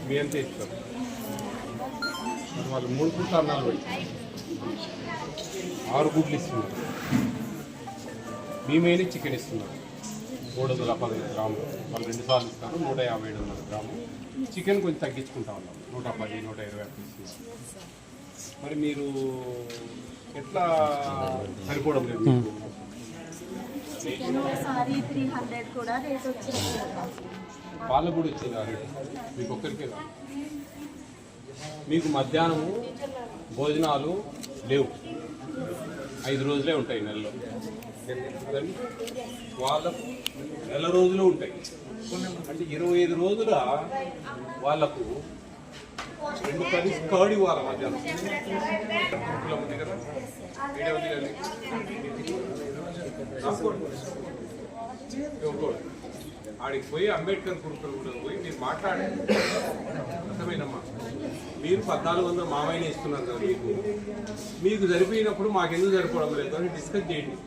మీ ఎంత ఇస్తారు వాళ్ళు 3 పూట అన్నాలు పడి 6 గుడ్లు ఇస్తున్నారు. మేమేని చికెన్ ఇస్తున్నారు 315 గ్రాములు. వాళ్ళు 2 సార్లు ఇస్తారు 157 గ్రాములు. చికెన్ కొంచెం తగ్గించుకుంటా ఉన్నాం 110, 120 ఇస్తున్నారు. మరి మీరు ఎట్లా సరిపోవడం లేదు? వాళ్ళకు కూడా వచ్చింది ఆ రేటు, మీకు ఒక్కరికే కాదు. మీకు మధ్యాహ్నము భోజనాలు లేవు, 5 రోజులే ఉంటాయి నెలలో. వాళ్ళకు నెల రోజులు ఉంటాయి. అంటే 25 రోజుల వాళ్ళకు 2 కర్రీస్ కర్డ్ ఇవ్వాలి మధ్యాహ్నం. ఉంది కదా ఆడికి పోయి అంబేద్కర్ గురుకులు కూడా పోయి మీరు మాట్లాడండి. అర్థమైనమ్మా? మీరు 1400 మామయ్యనే ఇస్తున్నారు కదా, మీకు సరిపోయినప్పుడు మాకెందుకు సరిపోవడం లేదు అని డిస్కస్ చేయండి.